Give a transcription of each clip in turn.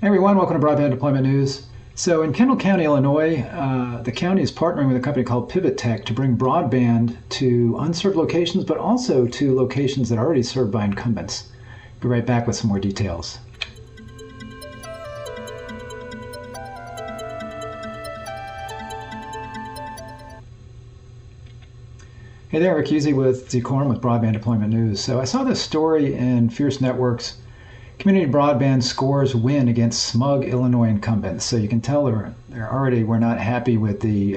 Hey everyone, welcome to Broadband Deployment News. So in Kendall County, Illinois, the county is partnering with a company called Pivot Tech to bring broadband to unserved locations, but also to locations that are already served by incumbents. Be right back with some more details. Hey there, Rick Husey with Decorum with Broadband Deployment News. So I saw this story in Fierce Networks. Community broadband scores win against smug Illinois incumbents. So you can tell they're already were not happy with the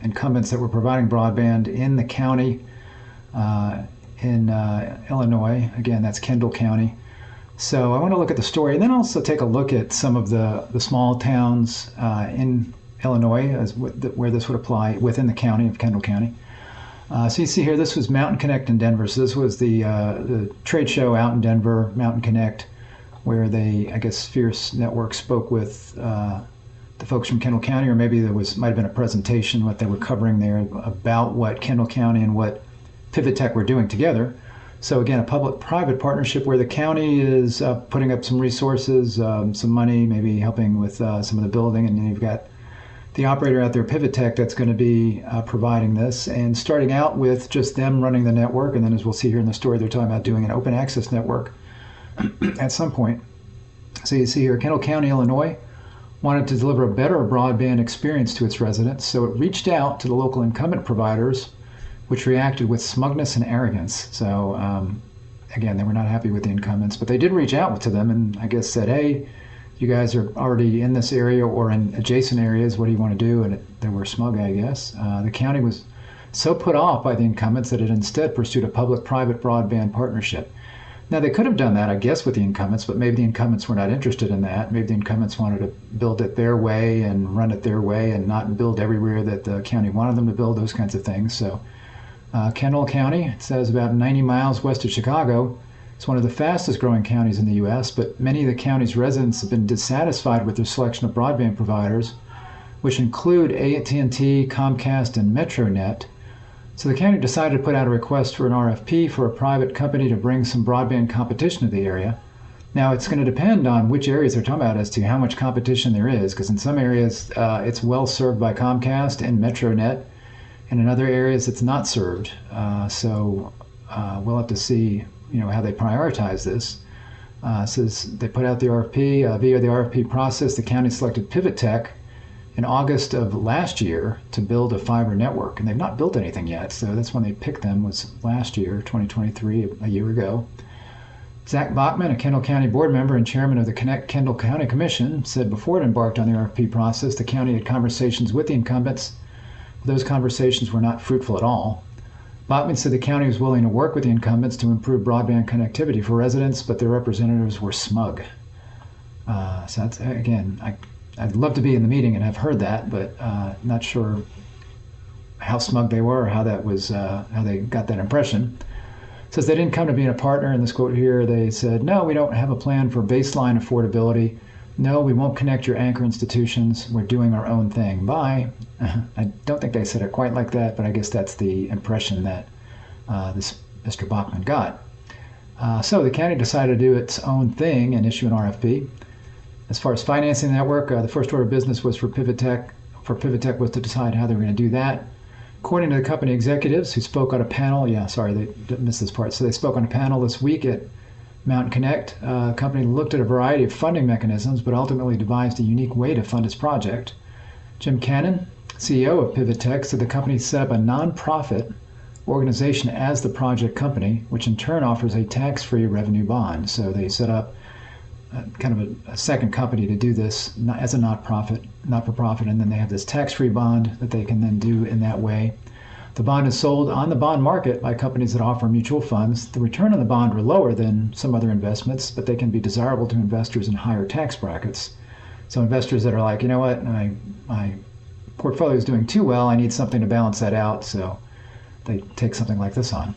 incumbents that were providing broadband in the county in Illinois. Again, that's Kendall County. So I want to look at the story and then also take a look at some of the small towns in Illinois where this would apply within the county of Kendall County. So you see here, this was Mountain Connect in Denver. So this was the trade show out in Denver, Mountain Connect, where I guess Fierce Network spoke with the folks from Kendall County, or maybe might have been a presentation, what they were covering there about what Kendall County and what Pivot Tech were doing together. So again, a public-private partnership where the county is putting up some resources, some money, maybe helping with some of the building, and then you've got the operator out there, Pivot Tech, that's going to be providing this, and starting out with just them running the network, and then as we'll see here in the story, they're talking about doing an open access network at some point. So you see here, Kendall County, Illinois wanted to deliver a better broadband experience to its residents, so it reached out to the local incumbent providers, which reacted with smugness and arrogance. So again, they were not happy with the incumbents, but they did reach out to them and I guess said, hey, you guys are already in this area or in adjacent areas, what do you want to do? And they were smug, I guess. The county was so put off by the incumbents that it instead pursued a public-private broadband partnership. Now, they could have done that, I guess, with the incumbents, but maybe the incumbents were not interested in that. Maybe the incumbents wanted to build it their way and run it their way and not build everywhere that the county wanted them to build, those kinds of things. So Kendall County, it says about 90 miles west of Chicago. It's one of the fastest growing counties in the U.S., but many of the county's residents have been dissatisfied with their selection of broadband providers, which include AT&T, Comcast, and Metronet. So the county decided to put out a request for an RFP for a private company to bring some broadband competition to the area. Now, it's going to depend on which areas they're talking about as to how much competition there is, because in some areas it's well served by Comcast and Metronet, and in other areas it's not served. So we'll have to see, how they prioritize this. Says they put out the RFP. Via the RFP process, the county selected Pivot Tech in August of last year to build a fiber network, and they've not built anything yet, so that's when they picked them, was last year, 2023, a year ago. Zach Bachman, a Kendall County board member and chairman of the Kendall County Commission, said before it embarked on the RFP process, the county had conversations with the incumbents. Those conversations were not fruitful at all. Bachman said the county was willing to work with the incumbents to improve broadband connectivity for residents, but their representatives were smug. So that's, again, I'd love to be in the meeting and have heard that, but not sure how smug they were or how that was, how they got that impression. It says they didn't come to being a partner. In this quote here, they said, no, we don't have a plan for baseline affordability. No, we won't connect your anchor institutions. We're doing our own thing. Bye. I don't think they said it quite like that, but I guess that's the impression that this Mr. Bachman got. So the county decided to do its own thing and issue an RFP. As far as financing the network, the first order of business was for Pivot Tech was to decide how they were going to do that. According to the company executives who spoke on a panel, they missed this part. So they spoke on a panel this week at Mountain Connect. The company looked at a variety of funding mechanisms, but ultimately devised a unique way to fund its project. Jim Cannon, CEO of Pivot Tech, said the company set up a nonprofit organization as the project company, which in turn offers a tax-free revenue bond. So they set up kind of a second company to do this as a not-for-profit, and then they have this tax-free bond that they can then do in that way. The bond is sold on the bond market by companies that offer mutual funds. The return on the bond are lower than some other investments, but they can be desirable to investors in higher tax brackets. So investors that are like, you know what, my portfolio is doing too well, I need something to balance that out, so they take something like this on.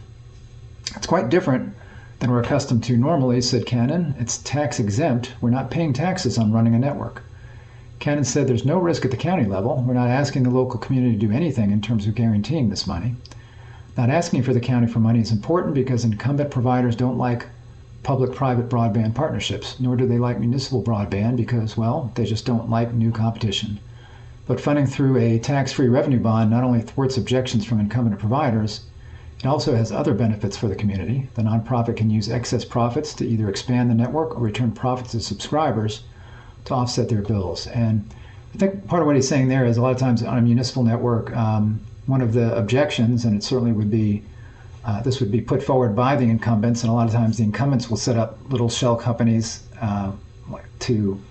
It's quite different than we're accustomed to normally, said Cannon. It's tax exempt. We're not paying taxes on running a network. Cannon said there's no risk at the county level. We're not asking the local community to do anything in terms of guaranteeing this money. Not asking for the county for money is important because incumbent providers don't like public-private broadband partnerships, nor do they like municipal broadband because, well, they just don't like new competition. But funding through a tax-free revenue bond not only thwarts objections from incumbent providers, it also has other benefits for the community. The nonprofit can use excess profits to either expand the network or return profits to subscribers to offset their bills. And I think part of what he's saying there is a lot of times on a municipal network, one of the objections, and it certainly would be, this would be put forward by the incumbents, and a lot of times the incumbents will set up little shell companies to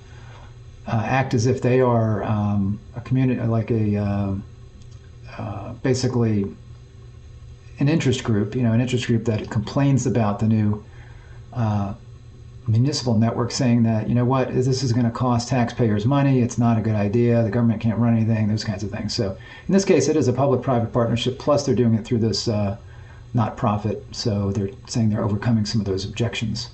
act as if they are a community, like basically an interest group, an interest group that complains about the new municipal network, saying that, this is going to cost taxpayers money, it's not a good idea, the government can't run anything, those kinds of things. So in this case, it is a public-private partnership, plus they're doing it through this not-profit, so they're saying they're overcoming some of those objections.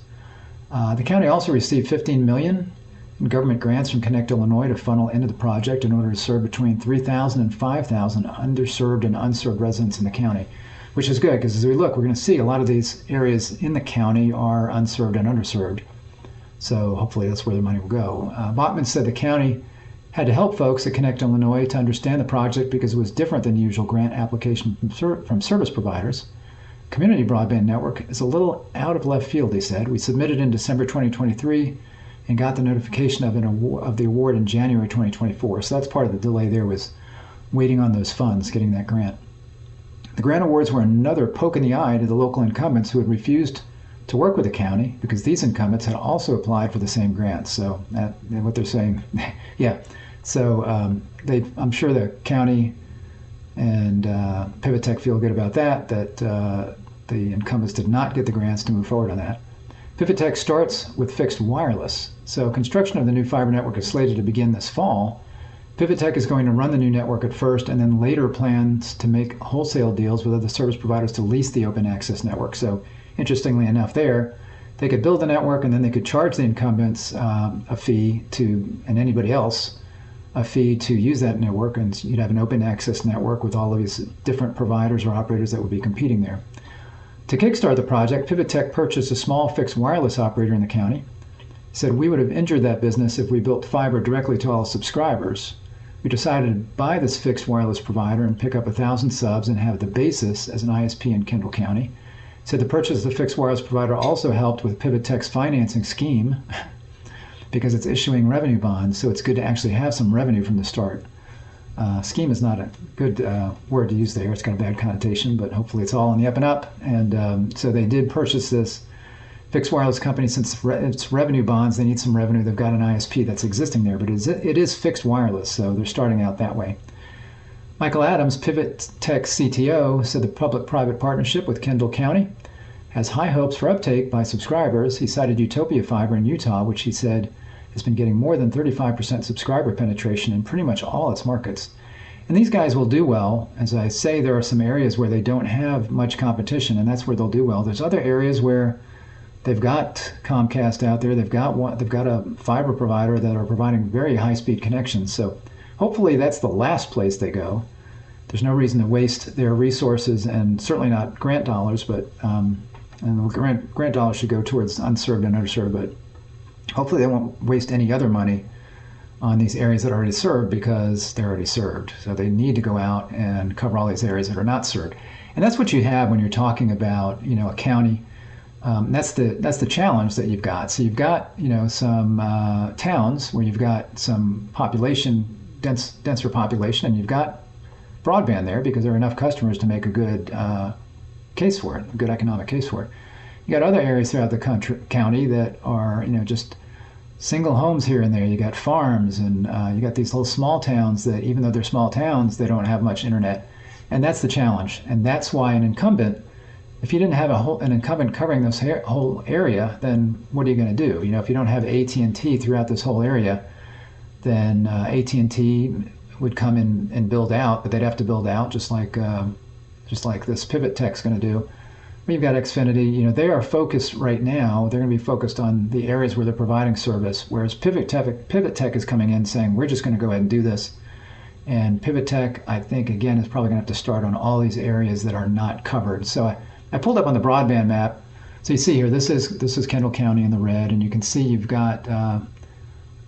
The county also received $15 million in government grants from Connect Illinois to funnel into the project in order to serve between 3,000 and 5,000 underserved and unserved residents in the county, which is good because as we look, we're going to see a lot of these areas in the county are unserved and underserved. So hopefully that's where the money will go. Bachman said the county had to help folks at Connect Illinois to understand the project because it was different than the usual grant application from service providers. Community broadband network is a little out of left field, they said. We submitted in December 2023 and got the notification of the award in January 2024. So that's part of the delay there, was waiting on those funds, getting that grant. The grant awards were another poke in the eye to the local incumbents who had refused to work with the county because these incumbents had also applied for the same grants. So what they're saying, yeah. So I'm sure the county and Pivot Tech feel good about that the incumbents did not get the grants to move forward on that. Pivot Tech starts with fixed wireless. So construction of the new fiber network is slated to begin this fall. Pivot Tech is going to run the new network at first and then later plans to make wholesale deals with other service providers to lease the open access network. So interestingly enough there, they could build the network and then they could charge the incumbents a fee and anybody else a fee to use that network, and you'd have an open access network with all of these different providers or operators that would be competing there. To kickstart the project, Pivot Tech purchased a small fixed wireless operator in the county. He said, we would have injured that business if we built fiber directly to all subscribers. We decided to buy this fixed wireless provider and pick up 1,000 subs and have the basis as an ISP in Kendall County. He said the purchase of the fixed wireless provider also helped with Pivot Tech's financing scheme because it's issuing revenue bonds, so it's good to actually have some revenue from the start. Scheme is not a good word to use there. It's got a bad connotation, but hopefully it's all on the up and up. And so they did purchase this fixed wireless company. Since it's revenue bonds, they need some revenue. They've got an ISP that's existing there, but it is fixed wireless, so they're starting out that way. Michael Adams, Pivot Tech CTO, said the public-private partnership with Kendall County has high hopes for uptake by subscribers. He cited Utopia Fiber in Utah, which he said has been getting more than 35% subscriber penetration in pretty much all its markets. And these guys will do well. As I say, there are some areas where they don't have much competition, and that's where they'll do well. There's other areas where they've got Comcast out there. They've got a fiber provider that are providing very high-speed connections. So hopefully that's the last place they go. There's no reason to waste their resources, and certainly not grant dollars, but and grant dollars should go towards unserved and underserved, but hopefully they won't waste any other money on these areas that are already served because they're already served. So they need to go out and cover all these areas that are not served. And that's what you have when you're talking about, a county. That's the challenge that you've got. So you've got, some towns where you've got some denser population, and you've got broadband there because there are enough customers to make a good case for it, a good economic case for it. You got other areas throughout the county that are, just single homes here and there. You got farms, and you got these little small towns that, even though they're small towns, they don't have much internet. And that's the challenge. And that's why an incumbent, if you didn't have an incumbent covering this whole area, then what are you going to do? If you don't have AT&T throughout this whole area, then AT&T would come in and build out, but they'd have to build out just like this Pivot Tech's going to do. But you've got Xfinity. They are focused right now. They're going to be focused on the areas where they're providing service, whereas Pivot Tech is coming in saying, we're just going to go ahead and do this. And Pivot Tech, I think, again, is probably going to have to start on all these areas that are not covered. So I pulled up on the broadband map So you see here, this is Kendall County in the red, and you can see you've got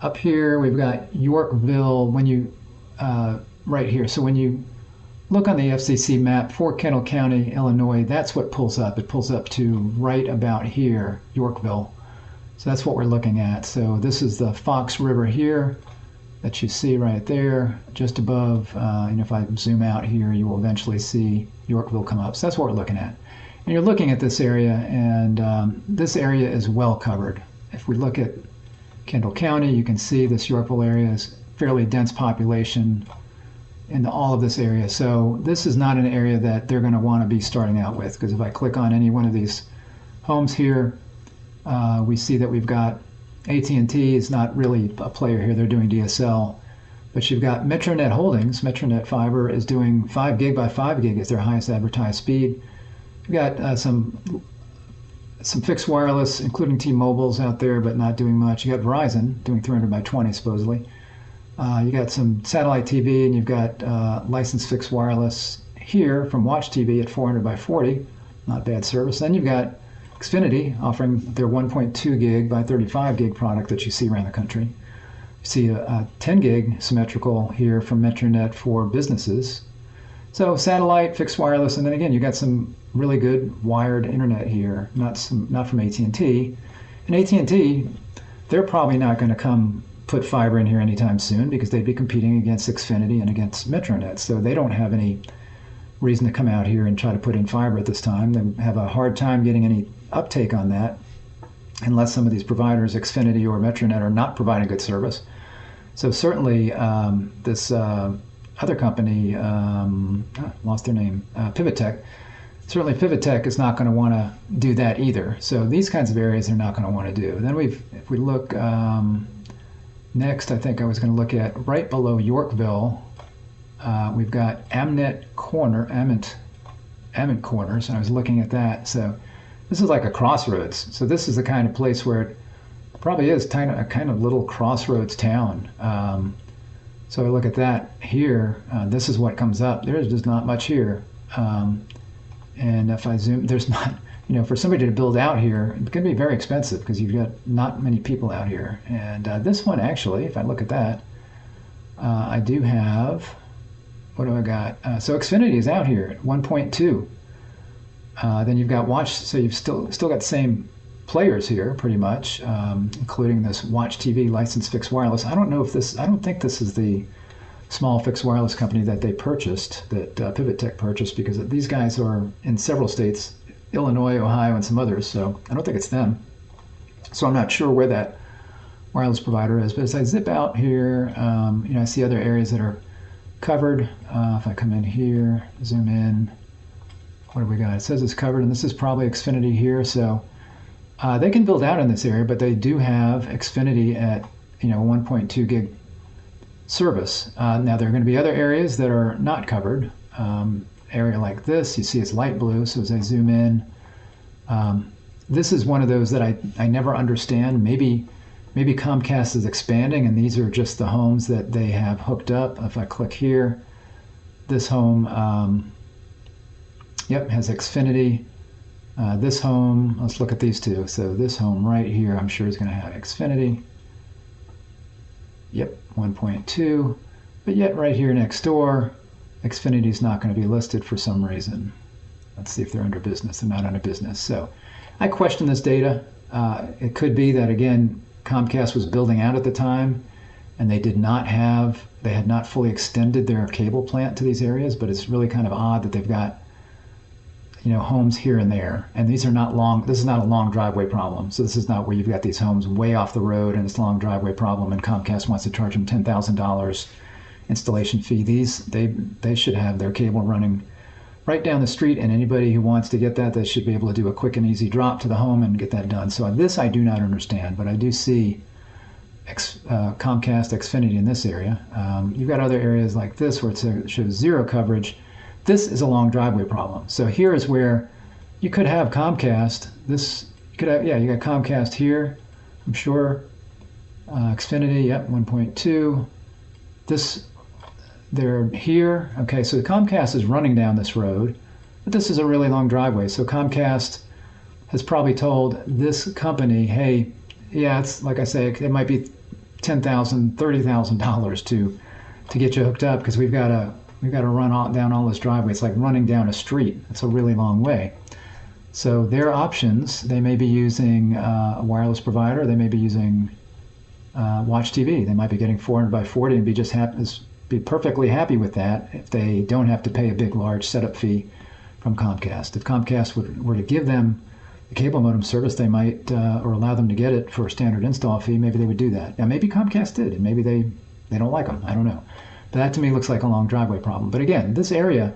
up here we've got Yorkville when you right here. So when you look on the FCC map for Kendall County, Illinois, that's what pulls up. It pulls up to right about here, Yorkville. So that's what we're looking at. So this is the Fox River here that you see right there, just above. And if I zoom out here, you will eventually see Yorkville come up. So that's what we're looking at. And you're looking at this area, and this area is well covered. If we look at Kendall County, you can see this Yorkville area is fairly dense population in all of this area. So this is not an area that they're going to want to be starting out with, because if I click on any one of these homes here, we see that we've got AT&T is not really a player here. They're doing DSL. But you've got Metronet Holdings. Metronet Fiber is doing 5 gig by 5 gig as their highest advertised speed. You've got some fixed wireless, including T-Mobile's out there, but not doing much. You got Verizon doing 300 by 20 supposedly. You got some satellite TV, and you've got licensed fixed wireless here from Watch TV at 400 by 40. Not bad service. Then you've got Xfinity offering their 1.2 gig by 35 gig product that you see around the country. You see a 10 gig symmetrical here from Metronet for businesses. So satellite, fixed wireless, and then again, you got some really good wired internet here, not from AT&T. And AT&T, they're probably not going to come put fiber in here anytime soon, because they'd be competing against Xfinity and against Metronet. So they don't have any reason to come out here and try to put in fiber at this time. They have a hard time getting any uptake on that unless some of these providers, Xfinity or Metronet, are not providing good service. So certainly this other company, lost their name, Pivot Tech, certainly Pivot Tech is not going to want to do that either. So these kinds of areas they're not going to want to do. Then if we look next, I think I was going to look at right below Yorkville. We've got Amnet Corners, and I was looking at that. So this is like a crossroads. So this is the kind of place where it probably is a kind of little crossroads town. So I look at that here. This is what comes up. There's just not much here. And if I zoom, there's not, for somebody to build out here, it's going to be very expensive because you've got not many people out here. And this one, actually, if I look at that, I do have, what do I got? So Xfinity is out here at 1.2. Then you've got Watch, so you've still got the same players here, pretty much, including this Watch TV licensed fixed wireless. I don't think this is the small fixed wireless company that they purchased, that Pivot Tech purchased, because these guys are in several states, Illinois, Ohio, and some others, so I don't think it's them. So I'm not sure where that wireless provider is, but as I zip out here, I see other areas that are covered. If I come in here, zoom in, what have we got? It says it's covered, and this is probably Xfinity here, so they can build out in this area, but they do have Xfinity at 1.2 gig service. Now there are going to be other areas that are not covered. Area like this, you see it's light blue, so as I zoom in, this is one of those that I never understand. Maybe Comcast is expanding and these are just the homes that they have hooked up. If I click here, this home, has Xfinity. This home, let's look at these two. So this home right here, I'm sure is going to have Xfinity. Yep, 1.2. But yet right here next door, Xfinity is not going to be listed for some reason. Let's see if they're under business. They're not under business. So I question this data. It could be that, again, Comcast was building out at the time and they had not fully extended their cable plant to these areas, but it's really kind of odd that they've got homes here and there, and these are not long. This is not a long driveway problem. So this is not where you've got these homes way off the road and it's a long driveway problem, and Comcast wants to charge them $10,000 installation fee. They should have their cable running right down the street, and anybody who wants to get that, they should be able to do a quick and easy drop to the home and get that done. So this I do not understand, but I do see Comcast Xfinity in this area. You've got other areas like this where it shows zero coverage. This is a long driveway problem. So here is where you could have Comcast. You got Comcast here, I'm sure. Xfinity, 1.2. They're here. Okay, so Comcast is running down this road, but this is a really long driveway. So Comcast has probably told this company, hey, yeah, it's like I say, it might be $10,000, $30,000 to get you hooked up because we've got to run down all this driveway. It's like running down a street. It's a really long way. So their options, they may be using a wireless provider. They may be using Watch TV. They might be getting 400 by 40 and be perfectly happy with that if they don't have to pay a big, large setup fee from Comcast. If Comcast were to give them the cable modem service, they might, or allow them to get it for a standard install fee, maybe they would do that. Now, maybe Comcast did, and maybe they don't like them. I don't know. But that to me looks like a long driveway problem. But again, this area,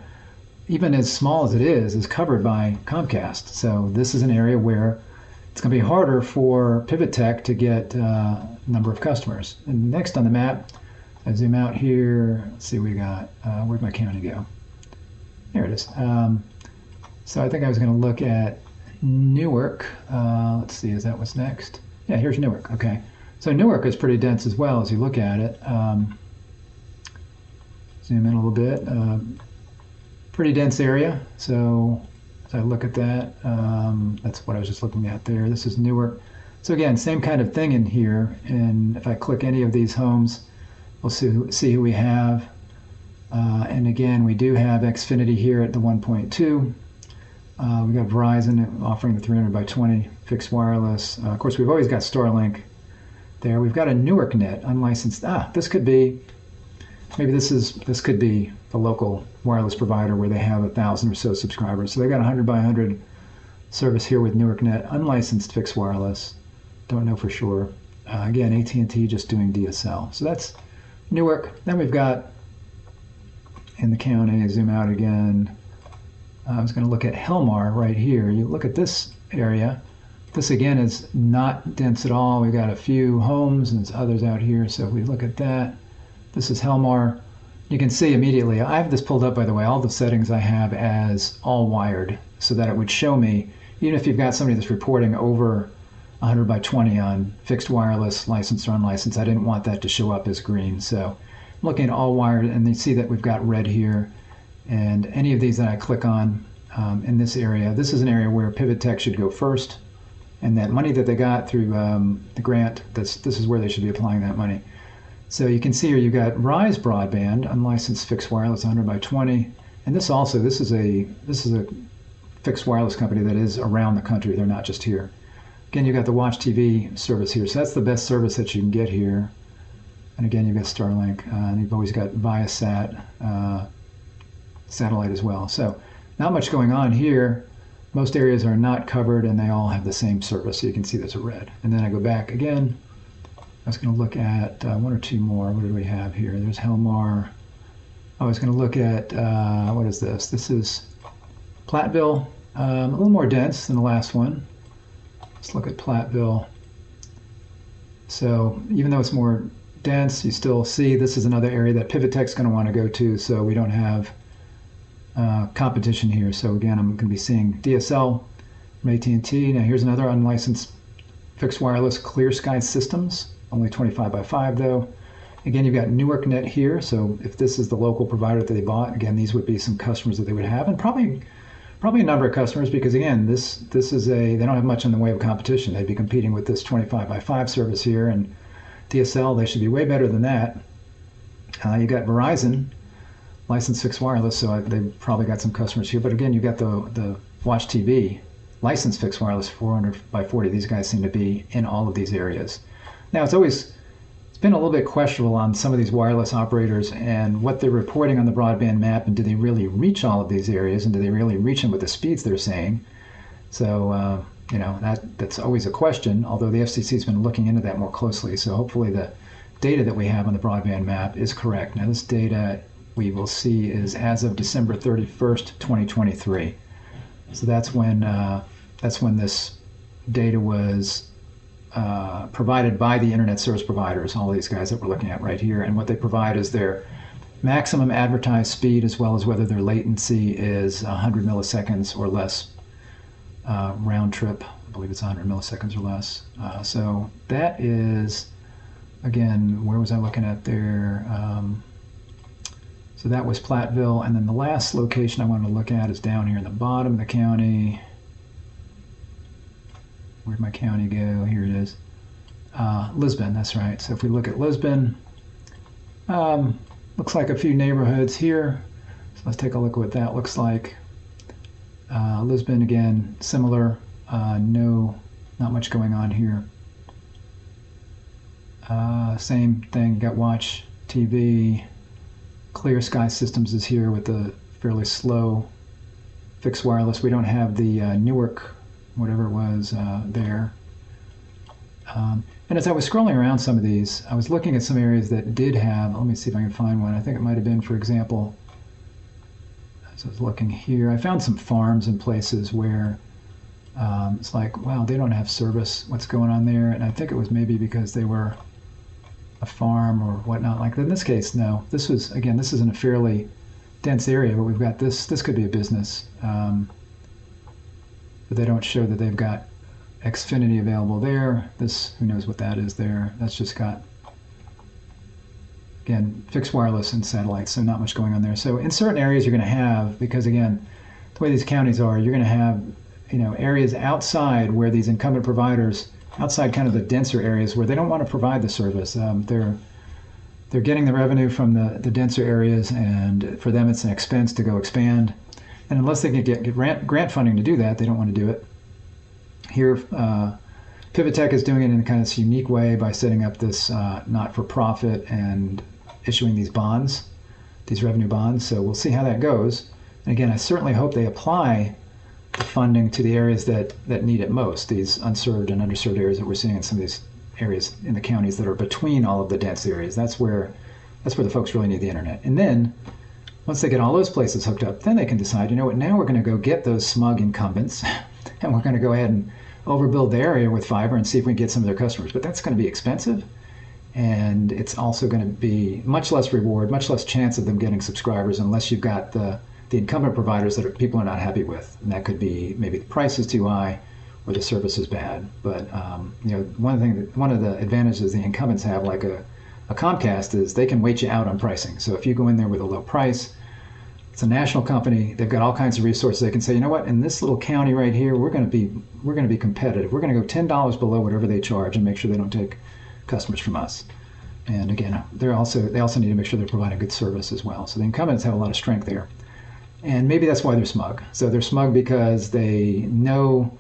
even as small as it is covered by Comcast. So this is an area where it's going to be harder for Pivot Tech to get a number of customers. And next on the map, I zoom out here. Let's see what we got. Where'd my county go? There it is. So I think I was going to look at Newark. Let's see, is that what's next? Yeah, here's Newark. Okay. So Newark is pretty dense as well as you look at it. Zoom in a little bit. Pretty dense area. So as I look at that, that's what I was just looking at there. This is Newark. So again, same kind of thing in here. And if I click any of these homes, we'll see who we have. And again, we do have Xfinity here at the 1.2. We got Verizon offering the 300 by 20 fixed wireless. Of course, we've always got Starlink there. We've got a Newark net, unlicensed. This could be, maybe this could be the local wireless provider where they have 1,000 or so subscribers. So they got 100 by 100 service here with Newark net, unlicensed fixed wireless. Don't know for sure. Again, AT&T just doing DSL. So that's Newark. Then we've got in the county, zoom out again. I was going to look at Helmar right here. You look at this area. This again is not dense at all. We've got a few homes and there's others out here. So if we look at that, this is Helmar. You can see immediately, I have this pulled up by the way, all the settings I have as all wired so that it would show me, even if you've got somebody that's reporting over 100 by 20 on fixed wireless, licensed or unlicensed, I didn't want that to show up as green. So I'm looking at all wired and you see that we've got red here. And any of these that I click on in this area, this is an area where Pivot Tech should go first. And that money that they got through the grant, this is where they should be applying that money. So you can see here you've got Rise Broadband, unlicensed fixed wireless 100 by 20. And this is a fixed wireless company that is around the country. They're not just here. Again, you've got the Watch TV service here. So that's the best service that you can get here. And again, you've got Starlink. And you've always got Viasat satellite as well. So not much going on here. Most areas are not covered and they all have the same service. So you can see there's a red. And then I go back again. I was going to look at one or two more. What do we have here? There's Helmar. I was going to look at, what is this? This is Platteville. A little more dense than the last one. Let's look at Platteville. So even though it's more dense, you still see this is another area that Pivot Tech's going to want to go to, so we don't have competition here. So again, I'm going to be seeing DSL from AT&T. Now here's another unlicensed fixed wireless, Clear Sky Systems, only 25 by 5 though. Again, you've got Newark net here, so if this is the local provider that they bought, again, these would be some customers that they would have, and probably a number of customers because again, this is they don't have much in the way of competition. They'd be competing with this 25 by 5 service here, and DSL, they should be way better than that. You got Verizon, licensed fixed wireless, so they've probably got some customers here. But again, you got the Watch TV, licensed fixed wireless 400 by 40. These guys seem to be in all of these areas. Now, it's been a little bit questionable on some of these wireless operators and what they're reporting on the broadband map, and do they really reach all of these areas, and do they really reach them with the speeds they're saying? So, that's always a question, although the FCC's been looking into that more closely. So hopefully the data that we have on the broadband map is correct. Now, this data we will see is as of December 31st, 2023. So that's when this data was provided by the internet service providers, all these guys that we're looking at right here. And what they provide is their maximum advertised speed, as well as whether their latency is 100 milliseconds or less round trip. I believe it's 100 milliseconds or less. So that is, again, where was I looking at there? So that was Platteville. And then the last location I wanted to look at is down here in the bottom of the county. Where'd my county go? Here it is. Lisbon, that's right. So if we look at Lisbon, looks like a few neighborhoods here. So let's take a look at what that looks like. Lisbon, again, similar. Not much going on here. Same thing, got Watch TV. Clear Sky Systems is here with the fairly slow fixed wireless. We don't have the Newark, whatever it was, there. And as I was scrolling around some of these, I was looking at some areas that did have, let me see if I can find one. I think it might have been, for example, as I was looking here, I found some farms and places where it's like, wow, they don't have service. What's going on there? And I think it was maybe because they were a farm or whatnot. Like in this case, no. This was, again, this is in a fairly dense area, but we've got this. This could be a business. But they don't show that they've got Xfinity available there. This, who knows what that is there. That's just got, again, fixed wireless and satellite, so not much going on there. So in certain areas you're going to have, because again, the way these counties are, you're going to have, areas outside where these incumbent providers, outside kind of the denser areas where they don't want to provide the service. They're getting the revenue from the denser areas, and for them it's an expense to go expand. And unless they can get grant funding to do that, they don't want to do it. Here, Pivot Tech is doing it in kind of this unique way by setting up this not-for-profit and issuing these bonds, these revenue bonds. So we'll see how that goes. And again, I certainly hope they apply the funding to the areas that need it most, these unserved and underserved areas that we're seeing in some of these areas in the counties that are between all of the dense areas. That's where the folks really need the internet. And then once they get all those places hooked up, then they can decide, you know what, now we're going to go get those smug incumbents and we're going to go ahead and overbuild the area with fiber and see if we can get some of their customers. But that's going to be expensive, and it's also going to be much less reward, much less chance of them getting subscribers unless you've got the incumbent providers that people are not happy with. And that could be maybe the price is too high or the service is bad. But one of the advantages the incumbents have, like a Comcast, is they can wait you out on pricing. So if you go in there with a low price, it's a national company, they've got all kinds of resources. They can say, you know what, in this little county right here, we're going to be competitive. We're going to go $10 below whatever they charge and make sure they don't take customers from us. And again, they also need to make sure they're providing good service as well. So the incumbents have a lot of strength there. And maybe that's why they're smug. So they're smug because they know,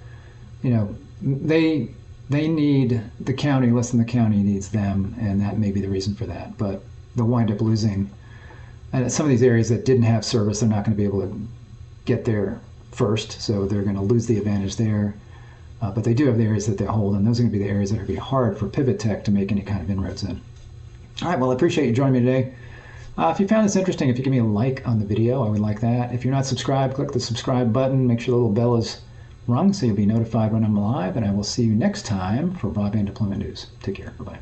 they need the county less than the county needs them, and that may be the reason for that. But they'll wind up losing. And some of these areas that didn't have service, they're not going to be able to get there first, so they're going to lose the advantage there. But they do have the areas that they hold, and those are going to be the areas that are going to be hard for Pivot Tech to make any kind of inroads in. All right, well, I appreciate you joining me today. If you found this interesting, if you give me a like on the video, I would like that. If you're not subscribed, click the subscribe button. Make sure the little bell is rung so you'll be notified when I'm live, and I will see you next time for Broadband Deployment News. Take care. Bye-bye.